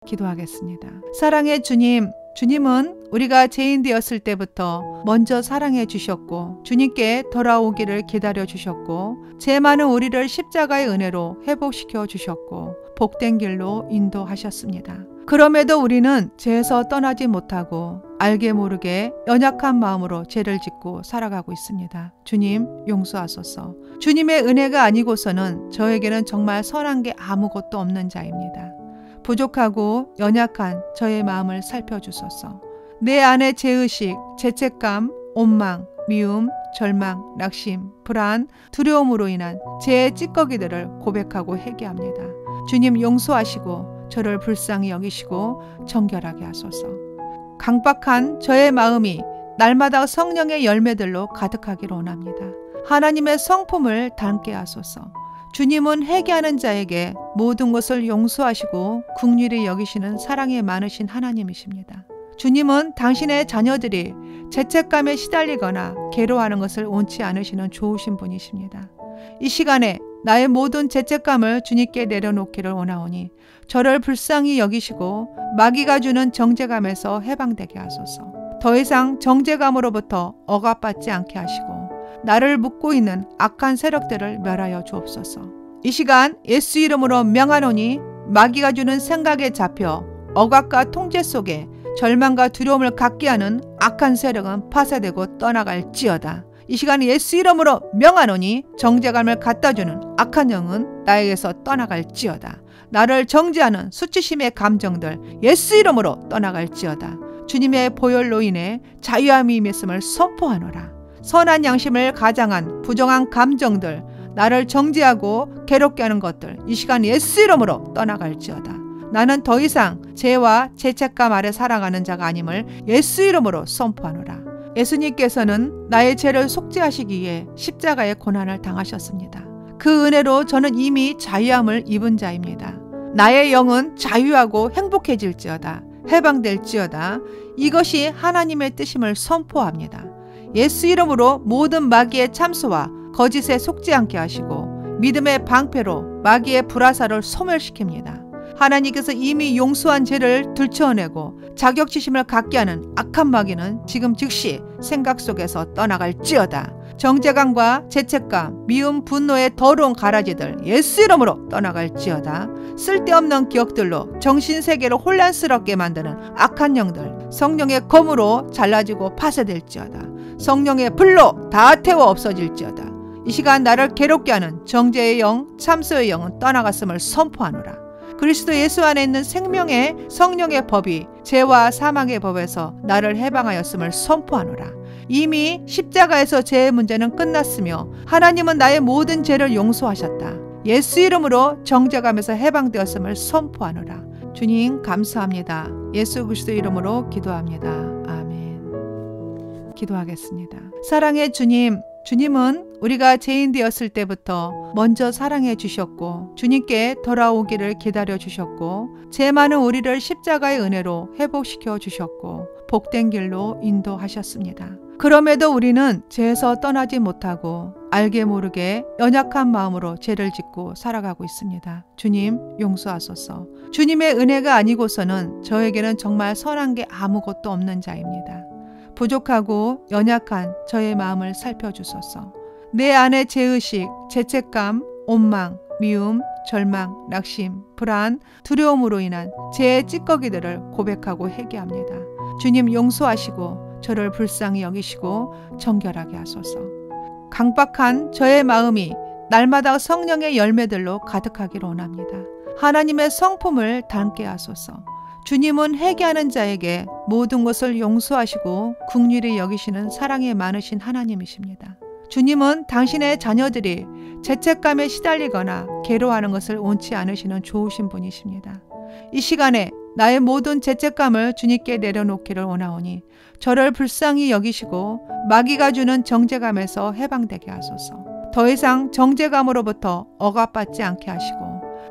기도하겠습니다. 사랑의 주님, 주님은 우리가 죄인 되었을 때부터 먼저 사랑해 주셨고 주님께 돌아오기를 기다려 주셨고 죄 많은 우리를 십자가의 은혜로 회복시켜 주셨고 복된 길로 인도하셨습니다. 그럼에도 우리는 죄에서 떠나지 못하고 알게 모르게 연약한 마음으로 죄를 짓고 살아가고 있습니다. 주님 용서하소서. 주님의 은혜가 아니고서는 저에게는 정말 선한 게 아무것도 없는 자입니다. 부족하고 연약한 저의 마음을 살펴주소서. 내 안의 죄의식, 죄책감, 원망, 미움, 절망, 낙심, 불안, 두려움으로 인한 죄의 찌꺼기들을 고백하고 회개합니다. 주님 용서하시고 저를 불쌍히 여기시고 정결하게 하소서. 강박한 저의 마음이 날마다 성령의 열매들로 가득하기를 원합니다. 하나님의 성품을 닮게 하소서. 주님은 회개하는 자에게 모든 것을 용서하시고 긍휼히 여기시는 사랑이 많으신 하나님이십니다. 주님은 당신의 자녀들이 죄책감에 시달리거나 괴로워하는 것을 원치 않으시는 좋으신 분이십니다. 이 시간에 나의 모든 죄책감을 주님께 내려놓기를 원하오니 저를 불쌍히 여기시고 마귀가 주는 정죄감에서 해방되게 하소서. 더 이상 정죄감으로부터 억압받지 않게 하시고 나를 묶고 있는 악한 세력들을 멸하여 주옵소서. 이 시간 예수 이름으로 명하노니 마귀가 주는 생각에 잡혀 억압과 통제 속에 절망과 두려움을 갖게 하는 악한 세력은 파쇄되고 떠나갈지어다. 이 시간 예수 이름으로 명하노니 정죄감을 갖다주는 악한 영은 나에게서 떠나갈지어다. 나를 정죄하는 수치심의 감정들 예수 이름으로 떠나갈지어다. 주님의 보혈로 인해 자유함이 임했음을 선포하노라. 선한 양심을 가장한 부정한 감정들, 나를 정죄하고 괴롭게 하는 것들 이 시간 예수 이름으로 떠나갈지어다. 나는 더 이상 죄와 죄책감 아래 살아가는 자가 아님을 예수 이름으로 선포하노라. 예수님께서는 나의 죄를 속죄하시기 위해 십자가의 고난을 당하셨습니다. 그 은혜로 저는 이미 자유함을 입은 자입니다. 나의 영은 자유하고 행복해질지어다. 해방될지어다. 이것이 하나님의 뜻임을 선포합니다. 예수 이름으로 모든 마귀의 참소와 거짓에 속지 않게 하시고 믿음의 방패로 마귀의 불화살을 소멸시킵니다. 하나님께서 이미 용서한 죄를 들춰내고 자격지심을 갖게 하는 악한 마귀는 지금 즉시 생각 속에서 떠나갈지어다. 정죄감과 죄책감, 미움, 분노의 더러운 가라지들 예수 이름으로 떠나갈지어다. 쓸데없는 기억들로 정신세계를 혼란스럽게 만드는 악한 영들 성령의 검으로 잘라지고 파쇄될지어다. 성령의 불로 다 태워 없어질지어다. 이 시간 나를 괴롭게 하는 정죄의 영, 참소의 영은 떠나갔음을 선포하노라. 그리스도 예수 안에 있는 생명의 성령의 법이 죄와 사망의 법에서 나를 해방하였음을 선포하노라. 이미 십자가에서 죄의 문제는 끝났으며 하나님은 나의 모든 죄를 용서하셨다. 예수 이름으로 정죄감에서 해방되었음을 선포하노라. 주님 감사합니다. 예수 그리스도 이름으로 기도합니다. 아멘. 기도하겠습니다. 사랑의 주님, 주님은 우리가 죄인 되었을 때부터 먼저 사랑해 주셨고 주님께 돌아오기를 기다려 주셨고 죄 많은 우리를 십자가의 은혜로 회복시켜 주셨고 복된 길로 인도하셨습니다. 그럼에도 우리는 죄에서 떠나지 못하고 알게 모르게 연약한 마음으로 죄를 짓고 살아가고 있습니다. 주님 용서하소서. 주님의 은혜가 아니고서는 저에게는 정말 선한 게 아무것도 없는 자입니다. 부족하고 연약한 저의 마음을 살펴주소서. 내 안의 죄의식, 죄책감, 원망, 미움, 절망, 낙심, 불안, 두려움으로 인한 죄의 찌꺼기들을 고백하고 회개합니다. 주님 용서하시고 저를 불쌍히 여기시고 정결하게 하소서. 강박한 저의 마음이 날마다 성령의 열매들로 가득하기를 원합니다. 하나님의 성품을 닮게 하소서. 주님은 회개하는 자에게 모든 것을 용서하시고 긍휼히 여기시는 사랑이 많으신 하나님이십니다. 주님은 당신의 자녀들이 죄책감에 시달리거나 괴로워하는 것을 원치 않으시는 좋으신 분이십니다. 이 시간에 나의 모든 죄책감을 주님께 내려놓기를 원하오니 저를 불쌍히 여기시고 마귀가 주는 정죄감에서 해방되게 하소서. 더 이상 정죄감으로부터 억압받지 않게 하시고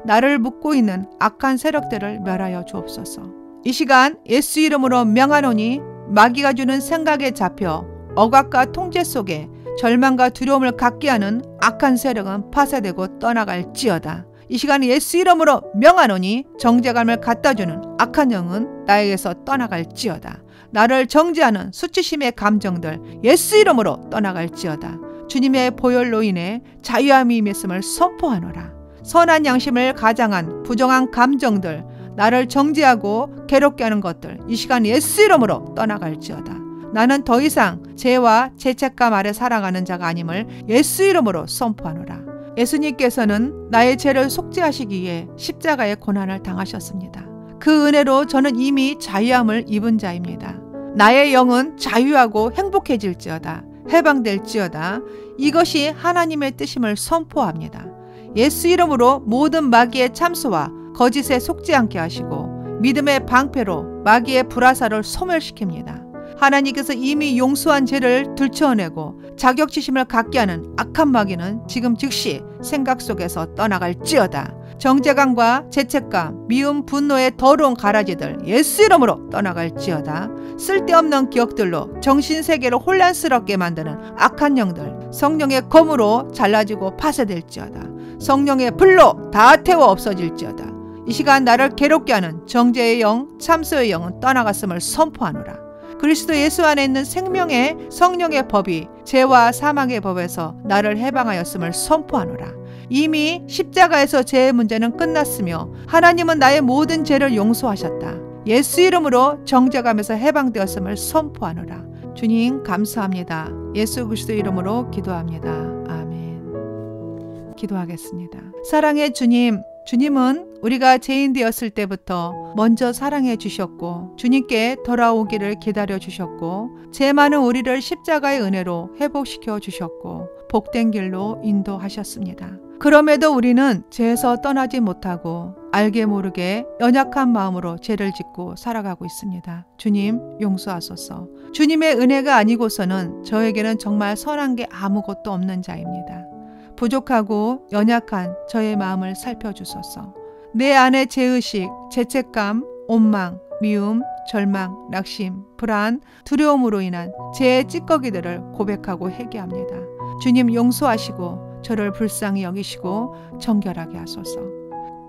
나를 묶고 있는 악한 세력들을 멸하여 주옵소서. 이 시간 예수 이름으로 명하노니 마귀가 주는 생각에 잡혀 억압과 통제 속에 절망과 두려움을 갖게 하는 악한 세력은 파쇄되고 떠나갈지어다. 이 시간 예수 이름으로 명하노니 정죄감을 갖다주는 악한 영은 나에게서 떠나갈지어다. 나를 정죄하는 수치심의 감정들 예수 이름으로 떠나갈지어다. 주님의 보혈로 인해 자유함이 임했음을 선포하노라. 선한 양심을 가장한 부정한 감정들, 나를 정죄하고 괴롭게 하는 것들 이 시간 예수 이름으로 떠나갈지어다. 나는 더 이상 죄와 죄책감 아래 살아가는 자가 아님을 예수 이름으로 선포하노라. 예수님께서는 나의 죄를 속죄하시기 위해 십자가의 고난을 당하셨습니다. 그 은혜로 저는 이미 자유함을 입은 자입니다. 나의 영은 자유하고 행복해질지어다. 해방될지어다. 이것이 하나님의 뜻임을 선포합니다. 예수 이름으로 모든 마귀의 참소와 거짓에 속지 않게 하시고 믿음의 방패로 마귀의 불화살을 소멸시킵니다. 하나님께서 이미 용서한 죄를 들춰내고 자격지심을 갖게 하는 악한 마귀는 지금 즉시 생각 속에서 떠나갈지어다. 정죄감과 죄책감, 미움, 분노의 더러운 가라지들 예수 이름으로 떠나갈지어다. 쓸데없는 기억들로 정신세계를 혼란스럽게 만드는 악한 영들 성령의 검으로 잘라지고 파쇄될지어다. 성령의 불로 다 태워 없어질지어다. 이 시간 나를 괴롭게 하는 정죄의 영, 참소의 영은 떠나갔음을 선포하노라. 그리스도 예수 안에 있는 생명의 성령의 법이 죄와 사망의 법에서 나를 해방하였음을 선포하노라. 이미 십자가에서 죄의 문제는 끝났으며 하나님은 나의 모든 죄를 용서하셨다. 예수 이름으로 정죄감에서 해방되었음을 선포하노라. 주님 감사합니다. 예수 그리스도 이름으로 기도합니다. 아멘. 기도하겠습니다. 사랑의 주님, 주님은 우리가 죄인 되었을 때부터 먼저 사랑해 주셨고 주님께 돌아오기를 기다려 주셨고 죄 많은 우리를 십자가의 은혜로 회복시켜 주셨고 복된 길로 인도하셨습니다. 그럼에도 우리는 죄에서 떠나지 못하고 알게 모르게 연약한 마음으로 죄를 짓고 살아가고 있습니다. 주님 용서하소서. 주님의 은혜가 아니고서는 저에게는 정말 선한 게 아무것도 없는 자입니다. 부족하고 연약한 저의 마음을 살펴주소서. 내 안의 죄의식, 죄책감, 원망, 미움, 절망, 낙심, 불안, 두려움으로 인한 죄의 찌꺼기들을 고백하고 회개합니다. 주님 용서하시고 저를 불쌍히 여기시고 정결하게 하소서.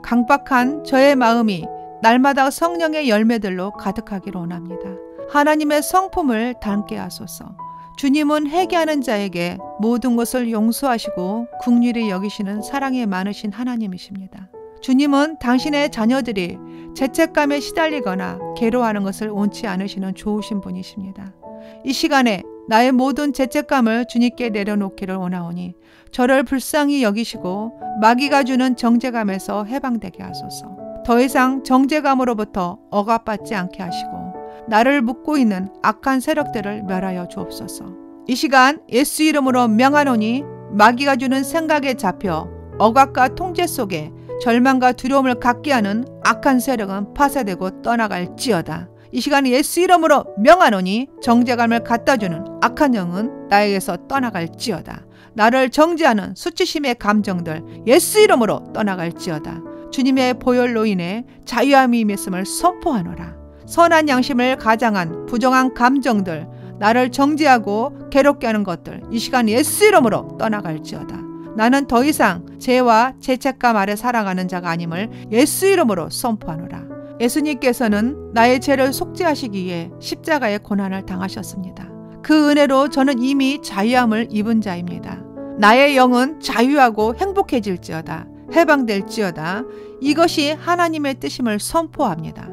강박한 저의 마음이 날마다 성령의 열매들로 가득하기를 원합니다. 하나님의 성품을 닮게 하소서. 주님은 회개하는 자에게 모든 것을 용서하시고 긍휼히 여기시는 사랑이 많으신 하나님이십니다. 주님은 당신의 자녀들이 죄책감에 시달리거나 괴로워하는 것을 원치 않으시는 좋으신 분이십니다. 이 시간에 나의 모든 죄책감을 주님께 내려놓기를 원하오니 저를 불쌍히 여기시고 마귀가 주는 정죄감에서 해방되게 하소서. 더 이상 정죄감으로부터 억압받지 않게 하시고 나를 묶고 있는 악한 세력들을 멸하여 주옵소서. 이 시간 예수 이름으로 명하노니 마귀가 주는 생각에 잡혀 억압과 통제 속에 절망과 두려움을 갖게 하는 악한 세력은 파쇄되고 떠나갈지어다. 이 시간 예수 이름으로 명하노니 정죄감을 갖다주는 악한 영은 나에게서 떠나갈지어다. 나를 정죄하는 수치심의 감정들 예수 이름으로 떠나갈지어다. 주님의 보혈로 인해 자유함이 임했음을 선포하노라. 선한 양심을 가장한 부정한 감정들 나를 정죄하고 괴롭게 하는 것들 이 시간 예수 이름으로 떠나갈지어다. 나는 더 이상 죄와 죄책감 아래 살아가는 자가 아님을 예수 이름으로 선포하노라. 예수님께서는 나의 죄를 속죄하시기 위해 십자가의 고난을 당하셨습니다. 그 은혜로 저는 이미 자유함을 입은 자입니다. 나의 영은 자유하고 행복해질지어다. 해방될지어다. 이것이 하나님의 뜻임을 선포합니다.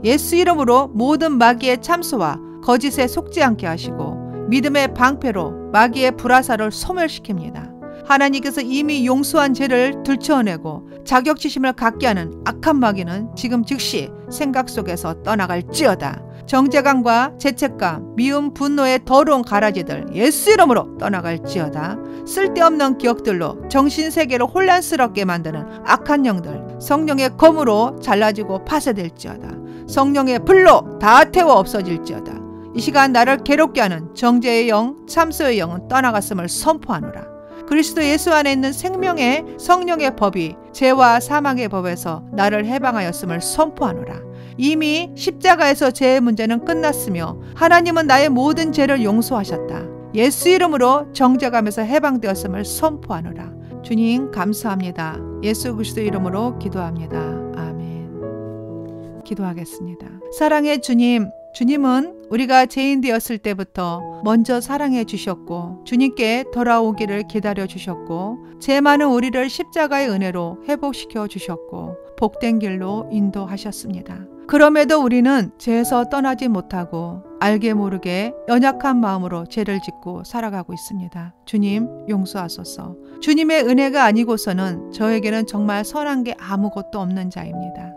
예수 이름으로 모든 마귀의 참소와 거짓에 속지 않게 하시고 믿음의 방패로 마귀의 불화살을 소멸시킵니다. 하나님께서 이미 용서한 죄를 들춰내고 자격지심을 갖게 하는 악한 마귀는 지금 즉시 생각 속에서 떠나갈지어다. 정죄감과 죄책감, 미움, 분노의 더러운 가라지들 예수 이름으로 떠나갈지어다. 쓸데없는 기억들로 정신세계를 혼란스럽게 만드는 악한 영들 성령의 검으로 잘라지고 파쇄될지어다. 성령의 불로 다 태워 없어질지어다. 이 시간 나를 괴롭게 하는 정죄의 영, 참소의 영은 떠나갔음을 선포하노라. 그리스도 예수 안에 있는 생명의 성령의 법이 죄와 사망의 법에서 나를 해방하였음을 선포하노라. 이미 십자가에서 죄의 문제는 끝났으며 하나님은 나의 모든 죄를 용서하셨다. 예수 이름으로 정죄감에서 해방되었음을 선포하노라. 주님 감사합니다. 예수 그리스도 이름으로 기도합니다. 아멘. 기도하겠습니다. 사랑의 주님, 주님은 우리가 죄인 되었을 때부터 먼저 사랑해 주셨고 주님께 돌아오기를 기다려 주셨고 죄 많은 우리를 십자가의 은혜로 회복시켜 주셨고 복된 길로 인도하셨습니다. 그럼에도 우리는 죄에서 떠나지 못하고 알게 모르게 연약한 마음으로 죄를 짓고 살아가고 있습니다. 주님 용서하소서. 주님의 은혜가 아니고서는 저에게는 정말 선한 게 아무것도 없는 자입니다.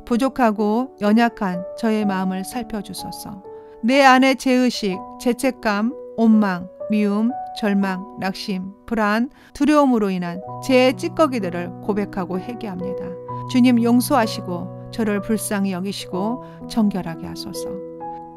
부족하고 연약한 저의 마음을 살펴주소서. 내 안의 죄의식, 죄책감, 원망, 미움, 절망, 낙심, 불안, 두려움으로 인한 죄의 찌꺼기들을 고백하고 회개합니다. 주님 용서하시고 저를 불쌍히 여기시고 정결하게 하소서.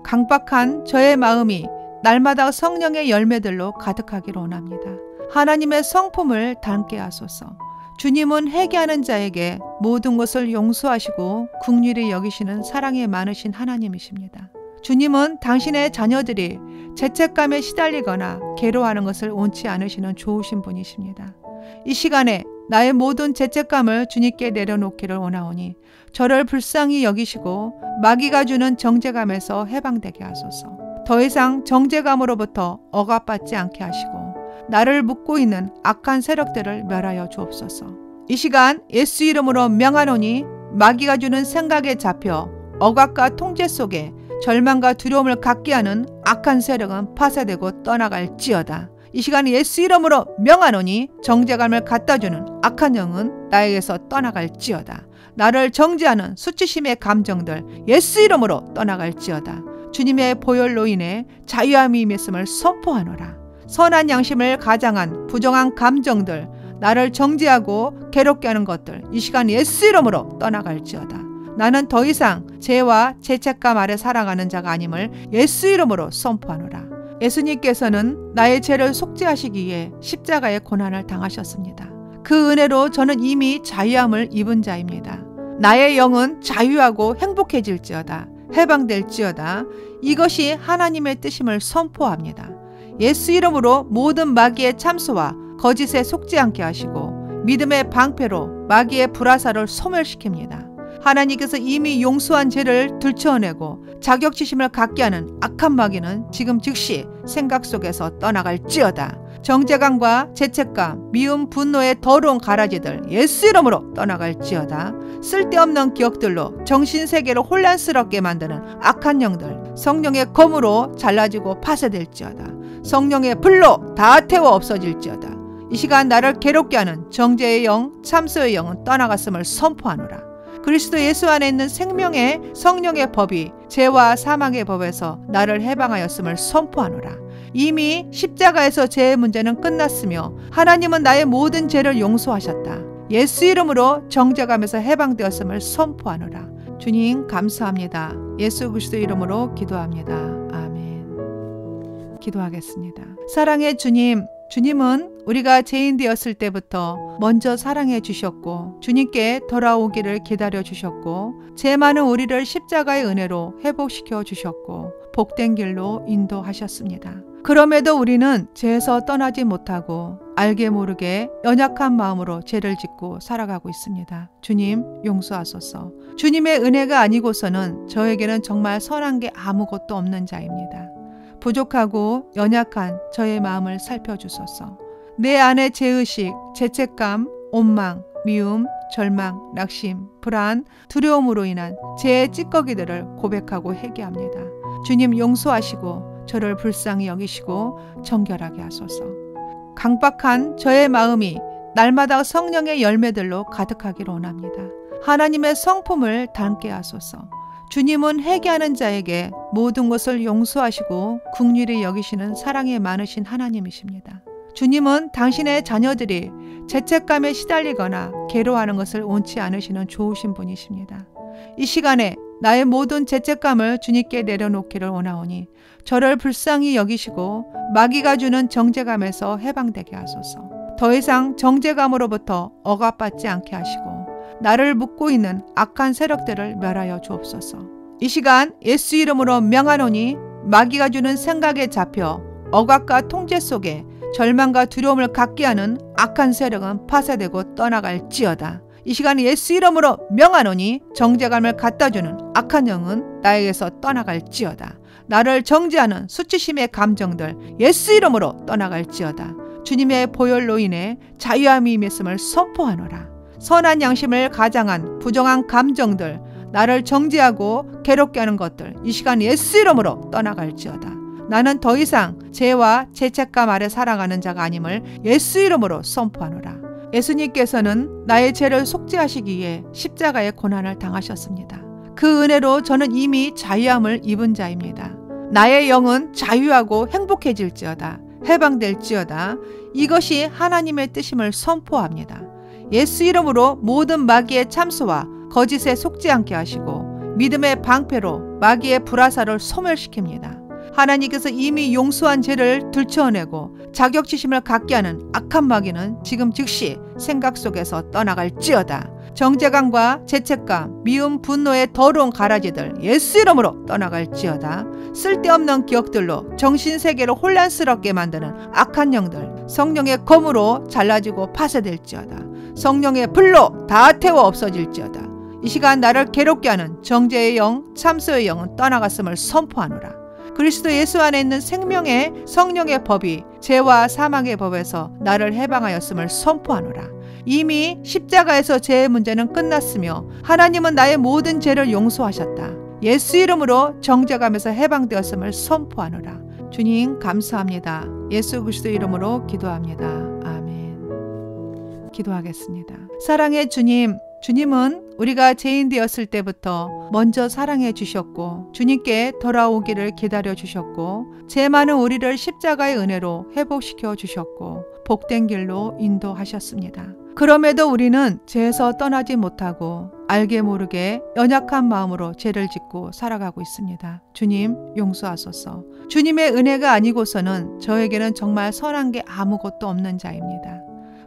강박한 저의 마음이 날마다 성령의 열매들로 가득하기를 원합니다. 하나님의 성품을 닮게 하소서. 주님은 회개하는 자에게 모든 것을 용서하시고 긍휼히 여기시는 사랑이 많으신 하나님이십니다. 주님은 당신의 자녀들이 죄책감에 시달리거나 괴로워하는 것을 원치 않으시는 좋으신 분이십니다. 이 시간에 나의 모든 죄책감을 주님께 내려놓기를 원하오니 저를 불쌍히 여기시고 마귀가 주는 정죄감에서 해방되게 하소서. 더 이상 정죄감으로부터 억압받지 않게 하시고 나를 묶고 있는 악한 세력들을 멸하여 주옵소서. 이 시간 예수 이름으로 명하노니 마귀가 주는 생각에 잡혀 억압과 통제 속에 절망과 두려움을 갖게 하는 악한 세력은 파쇄되고 떠나갈지어다. 이 시간 예수 이름으로 명하노니 정죄감을 갖다주는 악한 영은 나에게서 떠나갈지어다. 나를 정죄하는 수치심의 감정들 예수 이름으로 떠나갈지어다. 주님의 보혈로 인해 자유함이 임했음을 선포하노라. 선한 양심을 가장한 부정한 감정들, 나를 정죄하고 괴롭게 하는 것들 이 시간 예수 이름으로 떠나갈지어다. 나는 더 이상 죄와 죄책감 아래 살아가는 자가 아님을 예수 이름으로 선포하노라. 예수님께서는 나의 죄를 속죄하시기 위해 십자가의 고난을 당하셨습니다. 그 은혜로 저는 이미 자유함을 입은 자입니다. 나의 영은 자유하고 행복해질지어다. 해방될지어다. 이것이 하나님의 뜻임을 선포합니다. 예수 이름으로 모든 마귀의 참소와 거짓에 속지 않게 하시고 믿음의 방패로 마귀의 불화살을 소멸시킵니다. 하나님께서 이미 용서한 죄를 들춰내고 자격지심을 갖게 하는 악한 마귀는 지금 즉시 생각 속에서 떠나갈지어다. 정죄감과 죄책감, 미움, 분노의 더러운 가라지들 예수 이름으로 떠나갈지어다. 쓸데없는 기억들로 정신세계를 혼란스럽게 만드는 악한 영들 성령의 검으로 잘라지고 파쇄될지어다. 성령의 불로 다 태워 없어질지어다. 이 시간 나를 괴롭게 하는 정죄의 영, 참소의 영은 떠나갔음을 선포하노라. 그리스도 예수 안에 있는 생명의 성령의 법이 죄와 사망의 법에서 나를 해방하였음을 선포하노라. 이미 십자가에서 죄의 문제는 끝났으며 하나님은 나의 모든 죄를 용서하셨다. 예수 이름으로 정죄감에서 해방되었음을 선포하노라. 주님 감사합니다. 예수 그리스도 이름으로 기도합니다. 아멘. 기도하겠습니다. 사랑의 주님, 주님은 우리가 죄인 되었을 때부터 먼저 사랑해 주셨고 주님께 돌아오기를 기다려 주셨고 죄 많은 우리를 십자가의 은혜로 회복시켜 주셨고 복된 길로 인도하셨습니다. 그럼에도 우리는 죄에서 떠나지 못하고 알게 모르게 연약한 마음으로 죄를 짓고 살아가고 있습니다. 주님 용서하소서. 주님의 은혜가 아니고서는 저에게는 정말 선한 게 아무것도 없는 자입니다. 부족하고 연약한 저의 마음을 살펴주소서. 내 안의 죄의식, 죄책감, 원망, 미움, 절망, 낙심, 불안, 두려움으로 인한 죄의 찌꺼기들을 고백하고 회개합니다. 주님 용서하시고 저를 불쌍히 여기시고 정결하게 하소서. 강박한 저의 마음이 날마다 성령의 열매들로 가득하기를 원합니다. 하나님의 성품을 닮게 하소서. 주님은 회개하는 자에게 모든 것을 용서하시고 긍휼히 여기시는 사랑이 많으신 하나님이십니다. 주님은 당신의 자녀들이 죄책감에 시달리거나 괴로워하는 것을 원치 않으시는 좋으신 분이십니다. 이 시간에 나의 모든 죄책감을 주님께 내려놓기를 원하오니 저를 불쌍히 여기시고 마귀가 주는 정죄감에서 해방되게 하소서. 더 이상 정죄감으로부터 억압받지 않게 하시고 나를 묶고 있는 악한 세력들을 멸하여 주옵소서. 이 시간 예수 이름으로 명하노니 마귀가 주는 생각에 잡혀 억압과 통제 속에 절망과 두려움을 갖게 하는 악한 세력은 파쇄되고 떠나갈지어다. 이 시간 예수 이름으로 명하노니 정죄감을 갖다주는 악한 영은 나에게서 떠나갈지어다. 나를 정죄하는 수치심의 감정들 예수 이름으로 떠나갈지어다. 주님의 보혈로 인해 자유함이 임했음을 선포하노라. 선한 양심을 가장한 부정한 감정들 나를 정죄하고 괴롭게 하는 것들 이 시간 예수 이름으로 떠나갈지어다. 나는 더 이상 죄와 죄책감 아래 살아가는 자가 아님을 예수 이름으로 선포하노라. 예수님께서는 나의 죄를 속죄하시기 위해 십자가의 고난을 당하셨습니다. 그 은혜로 저는 이미 자유함을 입은 자입니다. 나의 영은 자유하고 행복해질지어다. 해방될지어다. 이것이 하나님의 뜻임을 선포합니다. 예수 이름으로 모든 마귀의 참소와 거짓에 속지 않게 하시고 믿음의 방패로 마귀의 불화살을 소멸시킵니다. 하나님께서 이미 용서한 죄를 들춰내고 자격지심을 갖게 하는 악한 마귀는 지금 즉시 생각 속에서 떠나갈지어다. 정죄감과 죄책감, 미움, 분노의 더러운 가라지들 예수 이름으로 떠나갈지어다. 쓸데없는 기억들로 정신세계를 혼란스럽게 만드는 악한 영들 성령의 검으로 잘라지고 파쇄될지어다. 성령의 불로 다 태워 없어질지어다. 이 시간 나를 괴롭게 하는 정죄의 영, 참소의 영은 떠나갔음을 선포하노라. 그리스도 예수 안에 있는 생명의 성령의 법이 죄와 사망의 법에서 나를 해방하였음을 선포하노라. 이미 십자가에서 죄의 문제는 끝났으며 하나님은 나의 모든 죄를 용서하셨다. 예수 이름으로 정죄감에서 해방되었음을 선포하노라. 주님 감사합니다. 예수 그리스도 이름으로 기도합니다. 아멘. 기도하겠습니다. 사랑의 주님, 주님은 우리가 죄인 되었을 때부터 먼저 사랑해 주셨고 주님께 돌아오기를 기다려 주셨고 죄 많은 우리를 십자가의 은혜로 회복시켜 주셨고 복된 길로 인도하셨습니다. 그럼에도 우리는 죄에서 떠나지 못하고 알게 모르게 연약한 마음으로 죄를 짓고 살아가고 있습니다. 주님 용서하소서. 주님의 은혜가 아니고서는 저에게는 정말 선한 게 아무것도 없는 자입니다.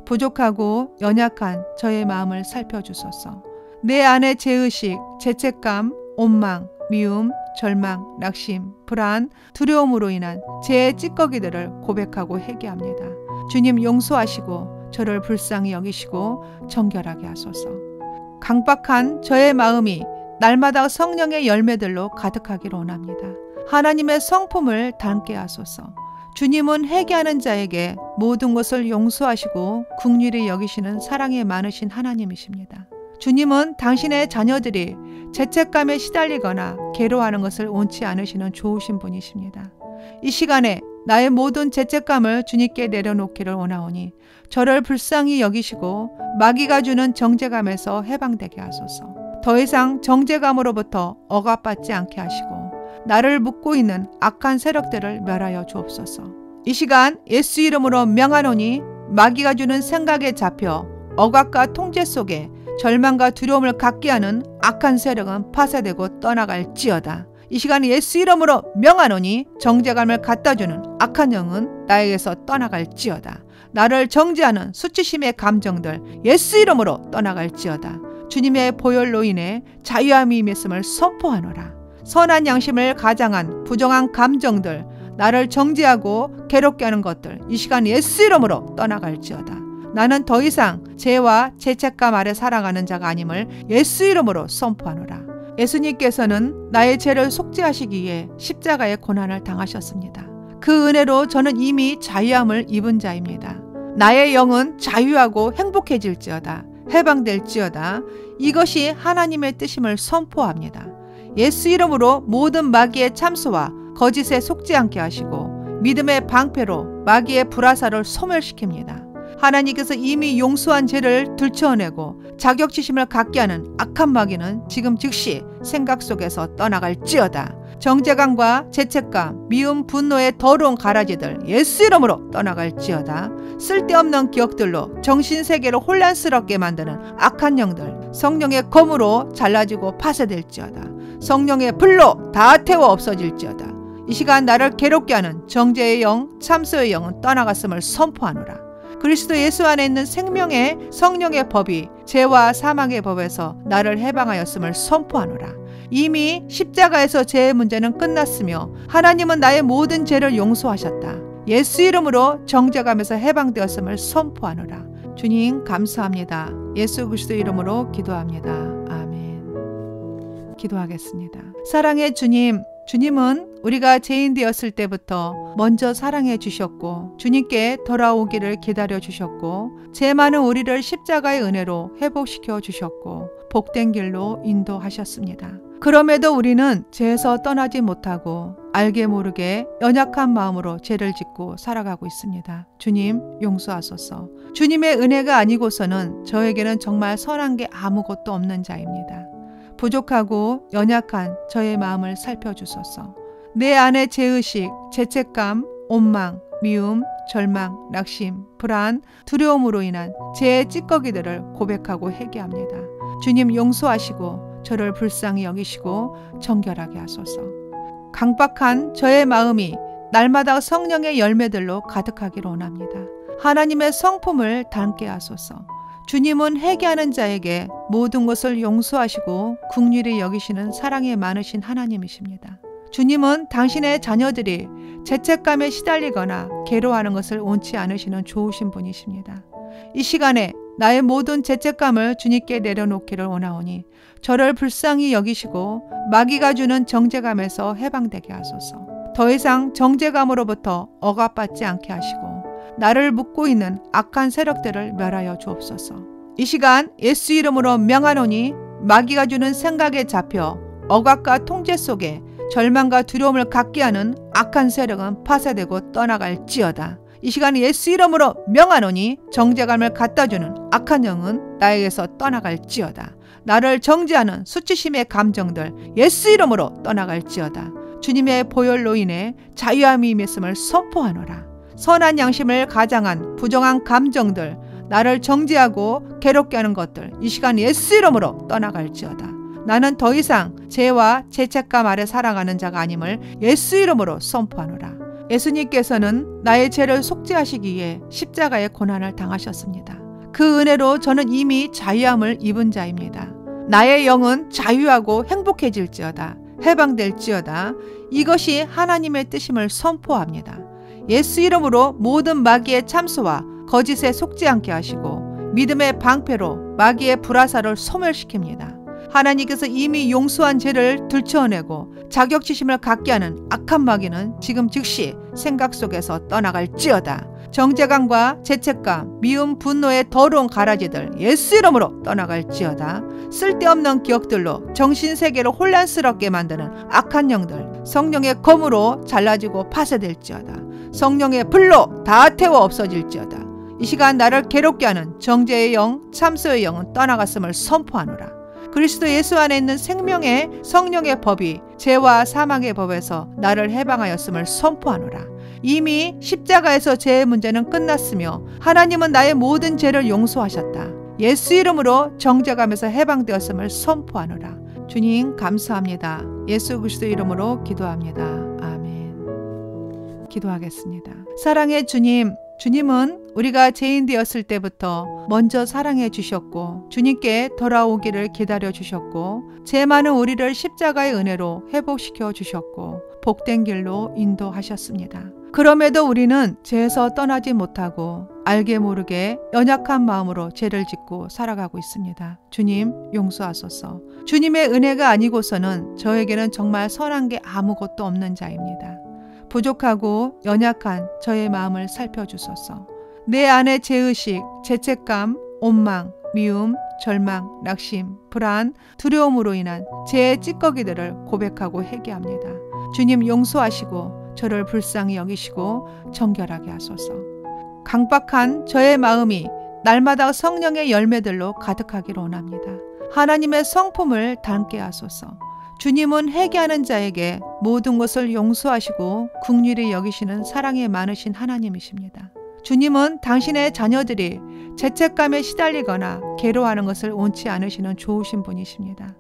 부족하고 연약한 저의 마음을 살펴주소서. 내 안의 죄의식, 죄책감, 원망, 미움, 절망, 낙심, 불안, 두려움으로 인한 죄의 찌꺼기들을 고백하고 회개합니다. 주님 용서하시고 저를 불쌍히 여기시고 정결하게 하소서. 강박한 저의 마음이 날마다 성령의 열매들로 가득하기를 원합니다. 하나님의 성품을 닮게 하소서. 주님은 회개하는 자에게 모든 것을 용서하시고 긍휼히 여기시는 사랑이 많으신 하나님이십니다. 주님은 당신의 자녀들이 죄책감에 시달리거나 괴로워하는 것을 원치 않으시는 좋으신 분이십니다. 이 시간에 나의 모든 죄책감을 주님께 내려놓기를 원하오니 저를 불쌍히 여기시고 마귀가 주는 정죄감에서 해방되게 하소서. 더 이상 정죄감으로부터 억압받지 않게 하시고 나를 묶고 있는 악한 세력들을 멸하여 주옵소서. 이 시간 예수 이름으로 명하노니 마귀가 주는 생각에 잡혀 억압과 통제 속에 절망과 두려움을 갖게 하는 악한 세력은 파쇄되고 떠나갈지어다. 이 시간 예수 이름으로 명하노니 정죄감을 갖다주는 악한 영은 나에게서 떠나갈지어다. 나를 정죄하는 수치심의 감정들 예수 이름으로 떠나갈지어다. 주님의 보혈로 인해 자유함이 임했음을 선포하노라. 선한 양심을 가장한 부정한 감정들 나를 정죄하고 괴롭게 하는 것들 이 시간 예수 이름으로 떠나갈지어다. 나는 더 이상 죄와 죄책감 아래 살아가는 자가 아님을 예수 이름으로 선포하노라. 예수님께서는 나의 죄를 속죄하시기 위해 십자가의 고난을 당하셨습니다. 그 은혜로 저는 이미 자유함을 입은 자입니다. 나의 영은 자유하고 행복해질지어다. 해방될지어다. 이것이 하나님의 뜻임을 선포합니다. 예수 이름으로 모든 마귀의 참소와 거짓에 속지 않게 하시고 믿음의 방패로 마귀의 불화살을 소멸시킵니다. 하나님께서 이미 용서한 죄를 들춰내고 자격지심을 갖게 하는 악한 마귀는 지금 즉시 생각 속에서 떠나갈지어다. 정죄감과 죄책감, 미움, 분노의 더러운 가라지들 예수 이름으로 떠나갈지어다. 쓸데없는 기억들로 정신세계를 혼란스럽게 만드는 악한 영들 성령의 검으로 잘라지고 파쇄될지어다. 성령의 불로 다 태워 없어질지어다. 이 시간 나를 괴롭게 하는 정죄의 영, 참소의 영은 떠나갔음을 선포하노라. 그리스도 예수 안에 있는 생명의 성령의 법이 죄와 사망의 법에서 나를 해방하였음을 선포하노라. 이미 십자가에서 죄의 문제는 끝났으며 하나님은 나의 모든 죄를 용서하셨다. 예수 이름으로 정죄감에서 해방되었음을 선포하노라. 주님 감사합니다. 예수 그리스도 이름으로 기도합니다. 아멘. 기도하겠습니다. 사랑의 주님, 주님은 우리가 죄인 되었을 때부터 먼저 사랑해 주셨고 주님께 돌아오기를 기다려 주셨고 죄 많은 우리를 십자가의 은혜로 회복시켜 주셨고 복된 길로 인도하셨습니다. 그럼에도 우리는 죄에서 떠나지 못하고 알게 모르게 연약한 마음으로 죄를 짓고 살아가고 있습니다. 주님 용서하소서. 주님의 은혜가 아니고서는 저에게는 정말 선한 게 아무것도 없는 자입니다. 부족하고 연약한 저의 마음을 살펴주소서. 내 안의 죄의식, 죄책감, 원망, 미움, 절망, 낙심, 불안, 두려움으로 인한 죄의 찌꺼기들을 고백하고 회개합니다. 주님 용서하시고 저를 불쌍히 여기시고 정결하게 하소서. 강박한 저의 마음이 날마다 성령의 열매들로 가득하기를 원합니다. 하나님의 성품을 닮게 하소서. 주님은 회개하는 자에게 모든 것을 용서하시고 긍휼히 여기시는 사랑이 많으신 하나님이십니다. 주님은 당신의 자녀들이 죄책감에 시달리거나 괴로워하는 것을 원치 않으시는 좋으신 분이십니다. 이 시간에 나의 모든 죄책감을 주님께 내려놓기를 원하오니 저를 불쌍히 여기시고 마귀가 주는 정죄감에서 해방되게 하소서. 더 이상 정죄감으로부터 억압받지 않게 하시고 나를 묶고 있는 악한 세력들을 멸하여 주옵소서. 이 시간 예수 이름으로 명하노니 마귀가 주는 생각에 잡혀 억압과 통제 속에 절망과 두려움을 갖게 하는 악한 세력은 파쇄되고 떠나갈지어다. 이 시간 예수 이름으로 명하노니 정죄감을 갖다주는 악한 영은 나에게서 떠나갈지어다. 나를 정죄하는 수치심의 감정들 예수 이름으로 떠나갈지어다. 주님의 보혈로 인해 자유함이 임했음을 선포하노라. 선한 양심을 가장한 부정한 감정들, 나를 정죄하고 괴롭게 하는 것들 이 시간 예수 이름으로 떠나갈지어다. 나는 더 이상 죄와 죄책감 아래 살아가는 자가 아님을 예수 이름으로 선포하노라. 예수님께서는 나의 죄를 속죄하시기 위해 십자가의 고난을 당하셨습니다. 그 은혜로 저는 이미 자유함을 입은 자입니다. 나의 영은 자유하고 행복해질지어다. 해방될지어다. 이것이 하나님의 뜻임을 선포합니다. 예수 이름으로 모든 마귀의 참소와 거짓에 속지 않게 하시고 믿음의 방패로 마귀의 불화살을 소멸시킵니다. 하나님께서 이미 용서한 죄를 들춰내고 자격지심을 갖게 하는 악한 마귀는 지금 즉시 생각 속에서 떠나갈지어다. 정죄감과 죄책감, 미움, 분노의 더러운 가라지들 예수 이름으로 떠나갈지어다. 쓸데없는 기억들로 정신세계를 혼란스럽게 만드는 악한 영들 성령의 검으로 잘라지고 파쇄될지어다. 성령의 불로 다 태워 없어질지어다. 이 시간 나를 괴롭게 하는 정죄의 영, 참소의 영은 떠나갔음을 선포하노라. 그리스도 예수 안에 있는 생명의 성령의 법이 죄와 사망의 법에서 나를 해방하였음을 선포하노라. 이미 십자가에서 죄의 문제는 끝났으며 하나님은 나의 모든 죄를 용서하셨다. 예수 이름으로 정죄감에서 해방되었음을 선포하노라. 주님 감사합니다. 예수 그리스도 이름으로 기도합니다. 아멘. 기도하겠습니다. 사랑의 주님, 주님은 우리가 죄인 되었을 때부터 먼저 사랑해 주셨고 주님께 돌아오기를 기다려 주셨고 죄 많은 우리를 십자가의 은혜로 회복시켜 주셨고 복된 길로 인도하셨습니다. 그럼에도 우리는 죄에서 떠나지 못하고 알게 모르게 연약한 마음으로 죄를 짓고 살아가고 있습니다. 주님 용서하소서. 주님의 은혜가 아니고서는 저에게는 정말 선한 게 아무것도 없는 자입니다. 부족하고 연약한 저의 마음을 살펴주소서. 내 안의 죄의식, 죄책감, 원망, 미움, 절망, 낙심, 불안, 두려움으로 인한 죄의 찌꺼기들을 고백하고 회개합니다. 주님 용서하시고 저를 불쌍히 여기시고 정결하게 하소서. 강박한 저의 마음이 날마다 성령의 열매들로 가득하기를 원합니다. 하나님의 성품을 닮게 하소서. 주님은 회개하는 자에게 모든 것을 용서하시고 긍휼히 여기시는 사랑이 많으신 하나님이십니다. 주님은 당신의 자녀들이 죄책감에 시달리거나 괴로워하는 것을 원치 않으시는 좋으신 분이십니다.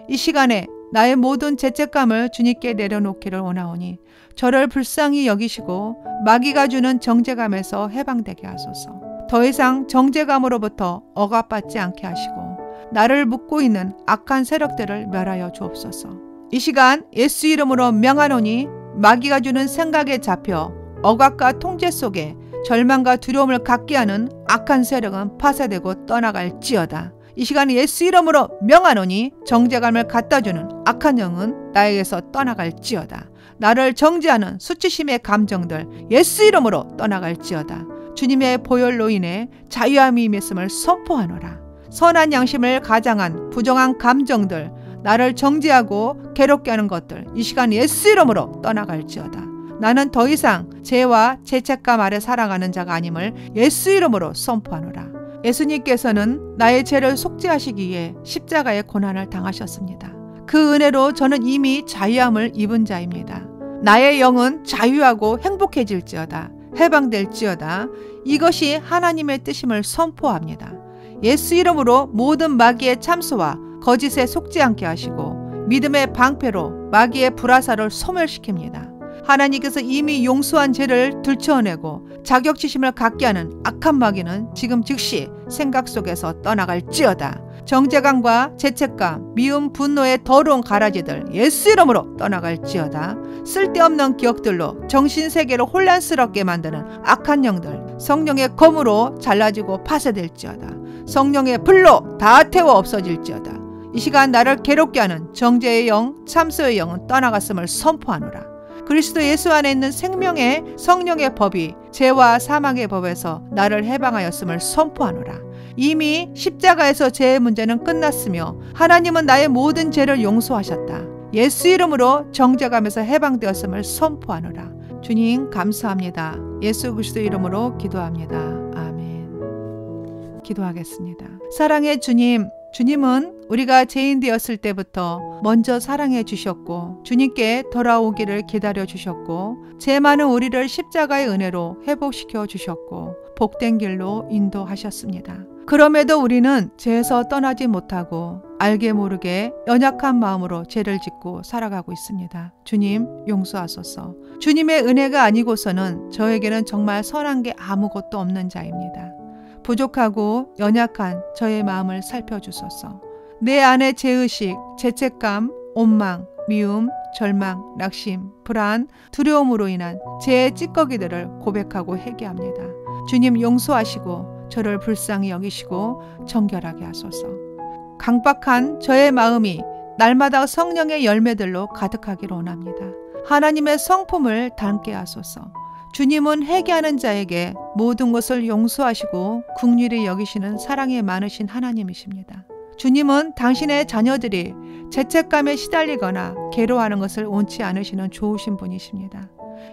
이 시간에 나의 모든 죄책감을 주님께 내려놓기를 원하오니 저를 불쌍히 여기시고 마귀가 주는 정죄감에서 해방되게 하소서. 더 이상 정죄감으로부터 억압받지 않게 하시고 나를 묶고 있는 악한 세력들을 멸하여 주옵소서. 이 시간 예수 이름으로 명하노니 마귀가 주는 생각에 잡혀 억압과 통제 속에 절망과 두려움을 갖게 하는 악한 세력은 파쇄되고 떠나갈지어다. 이 시간 예수 이름으로 명하노니 정죄감을 갖다주는 악한 영은 나에게서 떠나갈지어다. 나를 정죄하는 수치심의 감정들 예수 이름으로 떠나갈지어다. 주님의 보혈로 인해 자유함이 임했음을 선포하노라. 선한 양심을 가장한 부정한 감정들, 나를 정죄하고 괴롭게 하는 것들 이 시간 예수 이름으로 떠나갈지어다. 나는 더 이상 죄와 죄책감 아래 살아가는 자가 아님을 예수 이름으로 선포하노라. 예수님께서는 나의 죄를 속죄하시기 위해 십자가의 고난을 당하셨습니다. 그 은혜로 저는 이미 자유함을 입은 자입니다. 나의 영은 자유하고 행복해질지어다. 해방될지어다. 이것이 하나님의 뜻임을 선포합니다. 예수 이름으로 모든 마귀의 참소와 거짓에 속지 않게 하시고 믿음의 방패로 마귀의 불화살을 소멸시킵니다. 하나님께서 이미 용서한 죄를 들춰내고 자격지심을 갖게 하는 악한 마귀는 지금 즉시 생각 속에서 떠나갈지어다. 정죄감과 죄책감, 미움, 분노의 더러운 가라지들 예수 이름으로 떠나갈지어다. 쓸데없는 기억들로 정신세계를 혼란스럽게 만드는 악한 영들 성령의 검으로 잘라지고 파쇄될지어다. 성령의 불로 다 태워 없어질지어다. 이 시간 나를 괴롭게 하는 정죄의 영, 참소의 영은 떠나갔음을 선포하노라. 그리스도 예수 안에 있는 생명의 성령의 법이 죄와 사망의 법에서 나를 해방하였음을 선포하노라. 이미 십자가에서 죄의 문제는 끝났으며 하나님은 나의 모든 죄를 용서하셨다. 예수 이름으로 정죄감에서 해방되었음을 선포하노라. 주님 감사합니다. 예수 그리스도 이름으로 기도합니다. 아멘. 기도하겠습니다. 사랑의 주님, 주님은 우리가 죄인 되었을 때부터 먼저 사랑해 주셨고 주님께 돌아오기를 기다려 주셨고 죄 많은 우리를 십자가의 은혜로 회복시켜 주셨고 복된 길로 인도하셨습니다. 그럼에도 우리는 죄에서 떠나지 못하고 알게 모르게 연약한 마음으로 죄를 짓고 살아가고 있습니다. 주님 용서하소서. 주님의 은혜가 아니고서는 저에게는 정말 선한 게 아무것도 없는 자입니다. 부족하고 연약한 저의 마음을 살펴주소서. 내 안의 죄의식, 죄책감, 원망, 미움, 절망, 낙심, 불안, 두려움으로 인한 죄의 찌꺼기들을 고백하고 회개합니다. 주님 용서하시고 저를 불쌍히 여기시고 정결하게 하소서. 강박한 저의 마음이 날마다 성령의 열매들로 가득하기를 원합니다. 하나님의 성품을 닮게 하소서. 주님은 회개하는 자에게 모든 것을 용서하시고 긍휼히 여기시는 사랑이 많으신 하나님이십니다. 주님은 당신의 자녀들이 죄책감에 시달리거나 괴로워하는 것을 원치 않으시는 좋으신 분이십니다.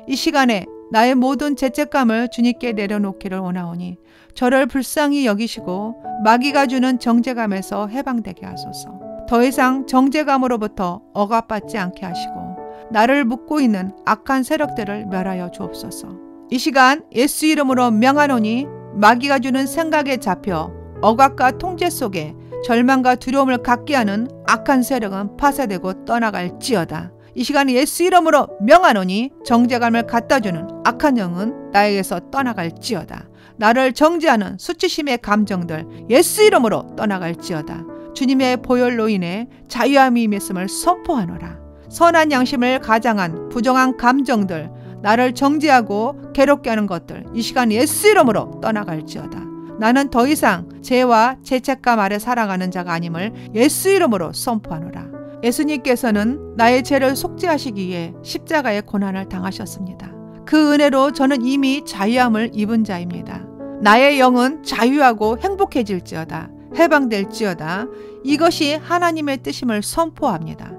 이 시간에 나의 모든 죄책감을 주님께 내려놓기를 원하오니 저를 불쌍히 여기시고 마귀가 주는 정죄감에서 해방되게 하소서. 더 이상 정죄감으로부터 억압받지 않게 하시고 나를 묶고 있는 악한 세력들을 멸하여 주옵소서. 이 시간 예수 이름으로 명하노니 마귀가 주는 생각에 잡혀 억압과 통제 속에 절망과 두려움을 갖게 하는 악한 세력은 파쇄되고 떠나갈지어다. 이 시간 예수 이름으로 명하노니 정죄감을 갖다주는 악한 영은 나에게서 떠나갈지어다. 나를 정죄하는 수치심의 감정들 예수 이름으로 떠나갈지어다. 주님의 보혈로 인해 자유함이 임했음을 선포하노라. 선한 양심을 가장한 부정한 감정들, 나를 정죄하고 괴롭게 하는 것들 이 시간 예수 이름으로 떠나갈지어다. 나는 더 이상 죄와 죄책감 아래 살아가는 자가 아님을 예수 이름으로 선포하노라. 예수님께서는 나의 죄를 속죄하시기 위해 십자가의 고난을 당하셨습니다. 그 은혜로 저는 이미 자유함을 입은 자입니다. 나의 영은 자유하고 행복해질지어다. 해방될지어다. 이것이 하나님의 뜻임을 선포합니다.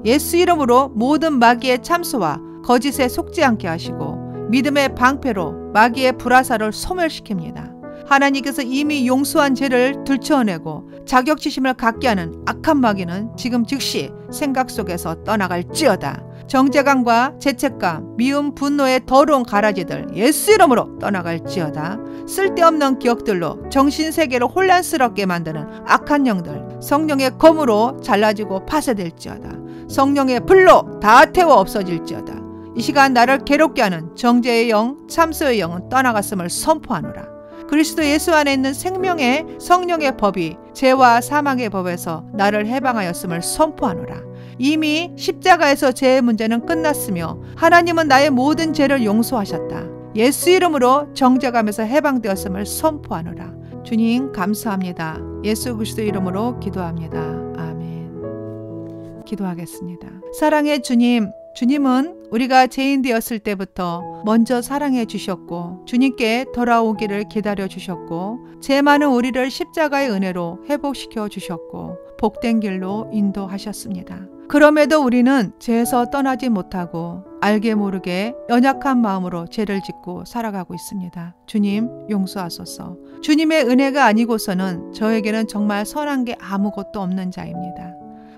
예수 이름으로 모든 마귀의 참소와 거짓에 속지 않게 하시고 믿음의 방패로 마귀의 불화살을 소멸시킵니다. 하나님께서 이미 용서한 죄를 들춰내고 자격지심을 갖게 하는 악한 마귀는 지금 즉시 생각 속에서 떠나갈지어다. 정죄감과 죄책감, 미움, 분노의 더러운 가라지들 예수 이름으로 떠나갈지어다. 쓸데없는 기억들로 정신세계를 혼란스럽게 만드는 악한 영들 성령의 검으로 잘라지고 파쇄될지어다. 성령의 불로 다 태워 없어질지어다. 이 시간 나를 괴롭게 하는 정죄의 영, 참소의 영은 떠나갔음을 선포하노라. 그리스도 예수 안에 있는 생명의 성령의 법이 죄와 사망의 법에서 나를 해방하였음을 선포하노라. 이미 십자가에서 죄의 문제는 끝났으며 하나님은 나의 모든 죄를 용서하셨다. 예수 이름으로 정죄감에서 해방되었음을 선포하노라. 주님 감사합니다. 예수 그리스도 이름으로 기도합니다. 아멘. 기도하겠습니다. 사랑의 주님, 주님은 우리가 죄인 되었을 때부터 먼저 사랑해 주셨고 주님께 돌아오기를 기다려 주셨고 죄 많은 우리를 십자가의 은혜로 회복시켜 주셨고 복된 길로 인도하셨습니다. 그럼에도 우리는 죄에서 떠나지 못하고 알게 모르게 연약한 마음으로 죄를 짓고 살아가고 있습니다. 주님 용서하소서. 주님의 은혜가 아니고서는 저에게는 정말 선한 게 아무것도 없는 자입니다.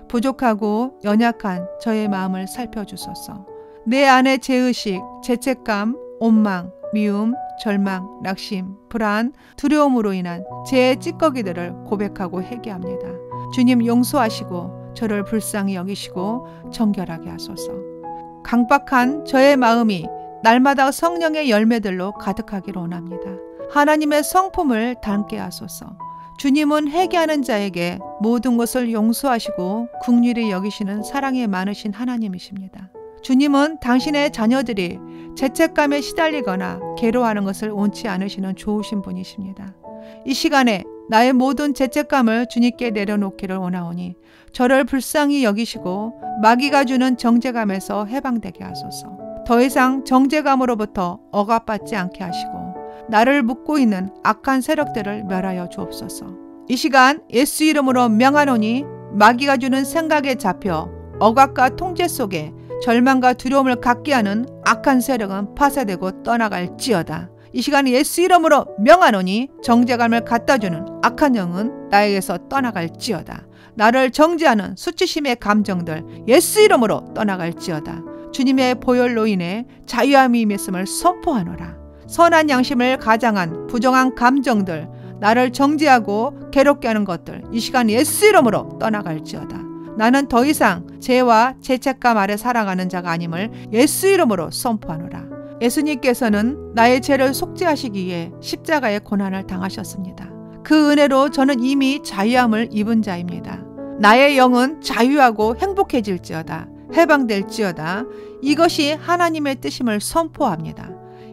부족하고 연약한 저의 마음을 살펴주소서. 내 안의 죄의식, 죄책감, 원망, 미움, 절망, 낙심, 불안, 두려움으로 인한 죄의 찌꺼기들을 고백하고 회개합니다. 주님 용서하시고 저를 불쌍히 여기시고 정결하게 하소서. 강박한 저의 마음이 날마다 성령의 열매들로 가득하기를 원합니다. 하나님의 성품을 닮게 하소서. 주님은 회개하는 자에게 모든 것을 용서하시고 긍휼히 여기시는 사랑이 많으신 하나님이십니다. 주님은 당신의 자녀들이 죄책감에 시달리거나 괴로워하는 것을 원치 않으시는 좋으신 분이십니다. 이 시간에 나의 모든 죄책감을 주님께 내려놓기를 원하오니 저를 불쌍히 여기시고 마귀가 주는 정죄감에서 해방되게 하소서. 더 이상 정죄감으로부터 억압받지 않게 하시고 나를 묶고 있는 악한 세력들을 멸하여 주옵소서. 이 시간 예수 이름으로 명하노니 마귀가 주는 생각에 잡혀 억압과 통제 속에 절망과 두려움을 갖게 하는 악한 세력은 파쇄되고 떠나갈지어다. 이 시간 예수 이름으로 명하노니 정죄감을 갖다주는 악한 영은 나에게서 떠나갈지어다. 나를 정죄하는 수치심의 감정들 예수 이름으로 떠나갈지어다. 주님의 보혈로 인해 자유함이 임했음을 선포하노라. 선한 양심을 가장한 부정한 감정들 나를 정죄하고 괴롭게 하는 것들 이 시간 예수 이름으로 떠나갈지어다. 나는 더 이상 죄와 죄책감 아래 살아가는 자가 아님을 예수 이름으로 선포하노라. 예수님께서는 나의 죄를 속죄하시기 위해 십자가의 고난을 당하셨습니다. 그 은혜로 저는 이미 자유함을 입은 자입니다. 나의 영은 자유하고 행복해질지어다. 해방될지어다. 이것이 하나님의 뜻임을 선포합니다.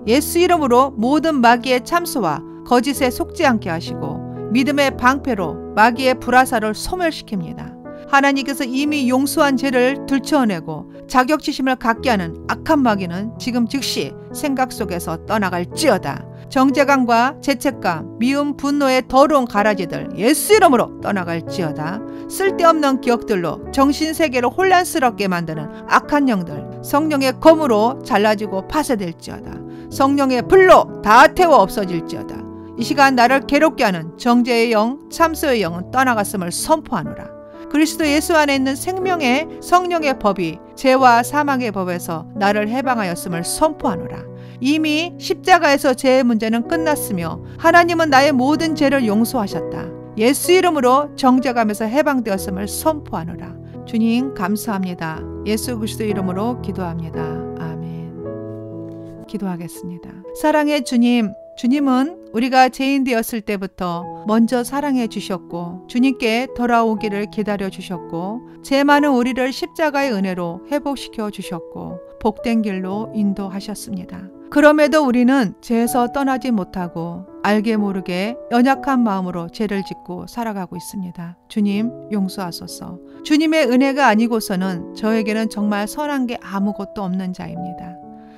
예수 이름으로 모든 마귀의 참소와 거짓에 속지 않게 하시고 믿음의 방패로 마귀의 불화살을 소멸시킵니다. 하나님께서 이미 용서한 죄를 들춰내고 자격지심을 갖게 하는 악한 마귀는 지금 즉시 생각 속에서 떠나갈지어다. 정죄감과 죄책감, 미움, 분노의 더러운 가라지들 예수 이름으로 떠나갈지어다. 쓸데없는 기억들로 정신세계를 혼란스럽게 만드는 악한 영들 성령의 검으로 잘라지고 파쇄될지어다. 성령의 불로 다 태워 없어질지어다. 이 시간 나를 괴롭게 하는 정죄의 영, 참소의 영은 떠나갔음을 선포하노라. 그리스도 예수 안에 있는 생명의 성령의 법이 죄와 사망의 법에서 나를 해방하였음을 선포하노라. 이미 십자가에서 죄의 문제는 끝났으며 하나님은 나의 모든 죄를 용서하셨다. 예수 이름으로 정죄감에서 해방되었음을 선포하노라. 주님 감사합니다. 예수 그리스도 이름으로 기도합니다. 아멘. 기도하겠습니다. 사랑의 주님, 주님은 우리가 죄인 되었을 때부터 먼저 사랑해 주셨고 주님께 돌아오기를 기다려 주셨고 죄 많은 우리를 십자가의 은혜로 회복시켜 주셨고 복된 길로 인도하셨습니다. 그럼에도 우리는 죄에서 떠나지 못하고 알게 모르게 연약한 마음으로 죄를 짓고 살아가고 있습니다. 주님 용서하소서. 주님의 은혜가 아니고서는 저에게는 정말 선한 게 아무것도 없는 자입니다.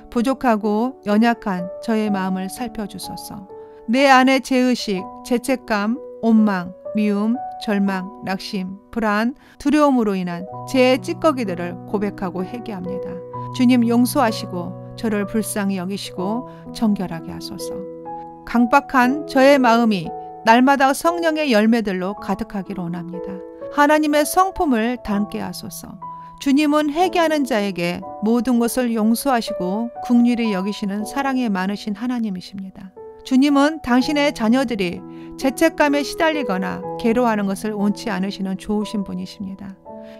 부족하고 연약한 저의 마음을 살펴주소서. 내 안의 죄의식, 죄책감, 원망, 미움, 절망, 낙심, 불안, 두려움으로 인한 죄의 찌꺼기들을 고백하고 회개합니다. 주님 용서하시고 저를 불쌍히 여기시고 정결하게 하소서. 강박한 저의 마음이 날마다 성령의 열매들로 가득하기를 원합니다. 하나님의 성품을 닮게 하소서. 주님은 회개하는 자에게 모든 것을 용서하시고 긍휼히 여기시는 사랑이 많으신 하나님이십니다. 주님은 당신의 자녀들이 죄책감에 시달리거나 괴로워하는 것을 원치 않으시는 좋으신 분이십니다.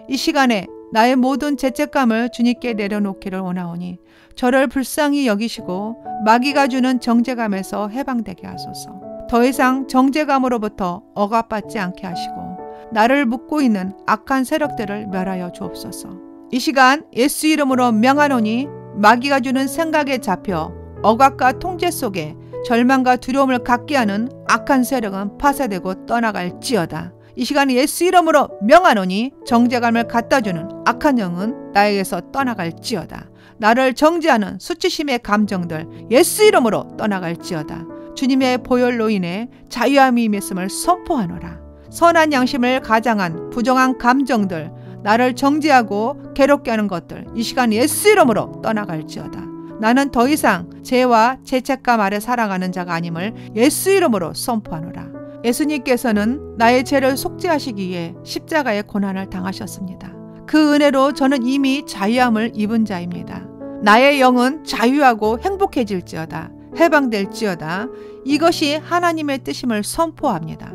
이 시간에 나의 모든 죄책감을 주님께 내려놓기를 원하오니 저를 불쌍히 여기시고 마귀가 주는 정죄감에서 해방되게 하소서. 더 이상 정죄감으로부터 억압받지 않게 하시고 나를 묶고 있는 악한 세력들을 멸하여 주옵소서. 이 시간 예수 이름으로 명하노니 마귀가 주는 생각에 잡혀 억압과 통제 속에 절망과 두려움을 갖게 하는 악한 세력은 파쇄되고 떠나갈지어다. 이 시간 예수 이름으로 명하노니 정죄감을 갖다주는 악한 영은 나에게서 떠나갈지어다. 나를 정죄하는 수치심의 감정들 예수 이름으로 떠나갈지어다. 주님의 보혈로 인해 자유함이 임했음을 선포하노라. 선한 양심을 가장한 부정한 감정들 나를 정죄하고 괴롭게 하는 것들 이 시간 예수 이름으로 떠나갈지어다. 나는 더 이상 죄와 죄책감 아래 살아가는 자가 아님을 예수 이름으로 선포하노라. 예수님께서는 나의 죄를 속죄하시기 위해 십자가의 고난을 당하셨습니다. 그 은혜로 저는 이미 자유함을 입은 자입니다. 나의 영은 자유하고 행복해질지어다. 해방될지어다. 이것이 하나님의 뜻임을 선포합니다.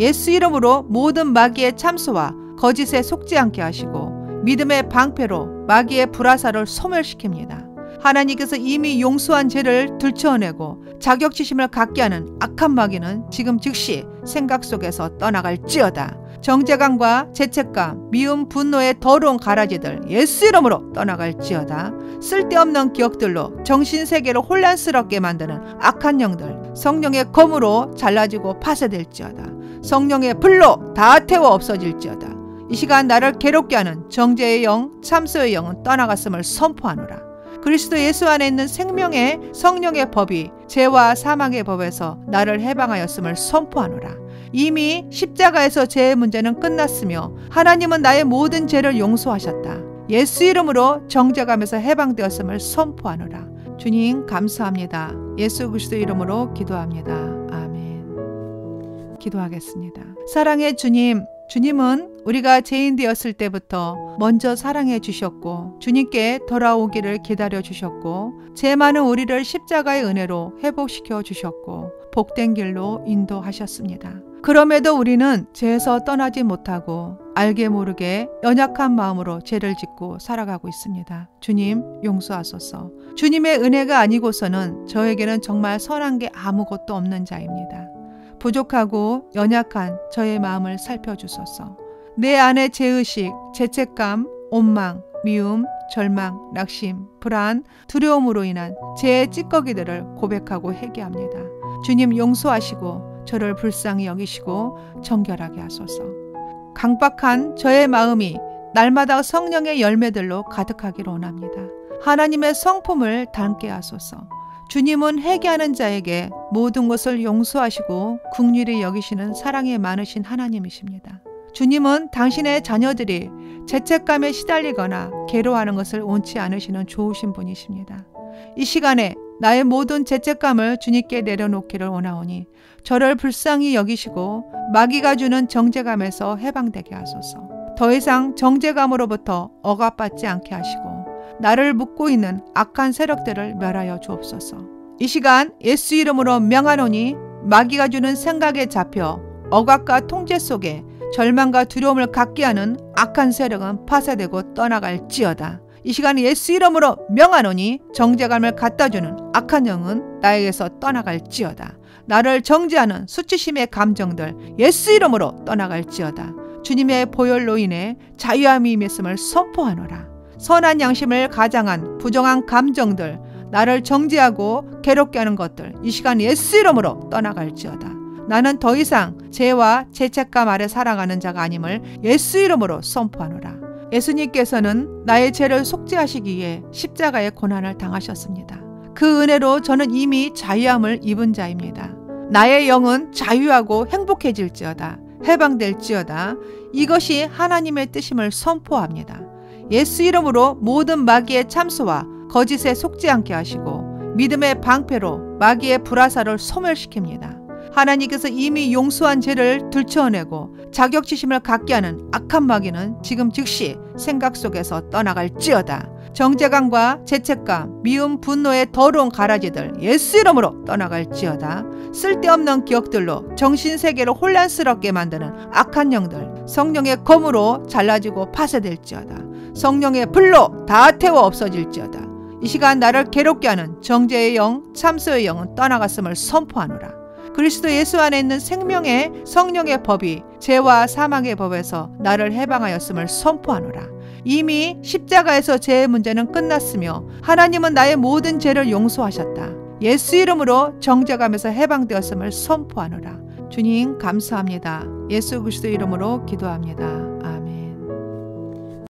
예수 이름으로 모든 마귀의 참소와 거짓에 속지 않게 하시고 믿음의 방패로 마귀의 불화살을 소멸시킵니다. 하나님께서 이미 용서한 죄를 들춰내고 자격지심을 갖게 하는 악한 마귀는 지금 즉시 생각 속에서 떠나갈지어다. 정죄감과 죄책감, 미움, 분노의 더러운 가라지들 예수 이름으로 떠나갈지어다. 쓸데없는 기억들로 정신세계를 혼란스럽게 만드는 악한 영들 성령의 검으로 잘라지고 파쇄될지어다. 성령의 불로 다 태워 없어질지어다. 이 시간 나를 괴롭게 하는 정죄의 영, 참소의 영은 떠나갔음을 선포하노라. 그리스도 예수 안에 있는 생명의 성령의 법이 죄와 사망의 법에서 나를 해방하였음을 선포하노라. 이미 십자가에서 죄의 문제는 끝났으며 하나님은 나의 모든 죄를 용서하셨다. 예수 이름으로 정죄감에서 해방되었음을 선포하노라. 주님 감사합니다. 예수 그리스도 이름으로 기도합니다. 아멘. 기도하겠습니다. 사랑의 주님, 주님은 우리가 죄인 되었을 때부터 먼저 사랑해 주셨고 주님께 돌아오기를 기다려 주셨고 죄 많은 우리를 십자가의 은혜로 회복시켜 주셨고 복된 길로 인도하셨습니다. 그럼에도 우리는 죄에서 떠나지 못하고 알게 모르게 연약한 마음으로 죄를 짓고 살아가고 있습니다. 주님 용서하소서. 주님의 은혜가 아니고서는 저에게는 정말 선한 게 아무것도 없는 자입니다. 부족하고 연약한 저의 마음을 살펴주소서. 내 안의 죄의식, 죄책감, 원망, 미움, 절망, 낙심, 불안, 두려움으로 인한 죄의 찌꺼기들을 고백하고 회개합니다. 주님 용서하시고 저를 불쌍히 여기시고 정결하게 하소서. 강박한 저의 마음이 날마다 성령의 열매들로 가득하기를 원합니다. 하나님의 성품을 닮게 하소서. 주님은 회개하는 자에게 모든 것을 용서하시고 긍휼히 여기시는 사랑이 많으신 하나님이십니다. 주님은 당신의 자녀들이 죄책감에 시달리거나 괴로워하는 것을 원치 않으시는 좋으신 분이십니다. 이 시간에 나의 모든 죄책감을 주님께 내려놓기를 원하오니 저를 불쌍히 여기시고 마귀가 주는 정죄감에서 해방되게 하소서. 더 이상 정죄감으로부터 억압받지 않게 하시고 나를 묶고 있는 악한 세력들을 멸하여 주옵소서. 이 시간 예수 이름으로 명하노니 마귀가 주는 생각에 잡혀 억압과 통제 속에 절망과 두려움을 갖게 하는 악한 세력은 파쇄되고 떠나갈지어다. 이 시간 예수 이름으로 명하노니 정죄감을 갖다주는 악한 영은 나에게서 떠나갈지어다. 나를 정죄하는 수치심의 감정들 예수 이름으로 떠나갈지어다. 주님의 보혈로 인해 자유함이 임했음을 선포하노라. 선한 양심을 가장한 부정한 감정들 나를 정죄하고 괴롭게 하는 것들 이 시간 예수 이름으로 떠나갈지어다. 나는 더 이상 죄와 죄책감 아래 살아가는 자가 아님을 예수 이름으로 선포하노라. 예수님께서는 나의 죄를 속죄하시기 위해 십자가의 고난을 당하셨습니다. 그 은혜로 저는 이미 자유함을 입은 자입니다. 나의 영은 자유하고 행복해질지어다. 해방될지어다. 이것이 하나님의 뜻임을 선포합니다. 예수 이름으로 모든 마귀의 참소와 거짓에 속지 않게 하시고 믿음의 방패로 마귀의 불화살을 소멸시킵니다. 하나님께서 이미 용서한 죄를 들춰내고 자격지심을 갖게 하는 악한 마귀는 지금 즉시 생각 속에서 떠나갈지어다. 정죄감과 죄책감, 미움, 분노의 더러운 가라지들 예수 이름으로 떠나갈지어다. 쓸데없는 기억들로 정신세계를 혼란스럽게 만드는 악한 영들 성령의 검으로 잘라지고 파쇄될지어다. 성령의 불로 다 태워 없어질지어다. 이 시간 나를 괴롭게 하는 정죄의 영, 참소의 영은 떠나갔음을 선포하노라. 그리스도 예수 안에 있는 생명의 성령의 법이 죄와 사망의 법에서 나를 해방하였음을 선포하노라. 이미 십자가에서 죄의 문제는 끝났으며 하나님은 나의 모든 죄를 용서하셨다. 예수 이름으로 정죄감에서 해방되었음을 선포하노라. 주님 감사합니다. 예수 그리스도 이름으로 기도합니다.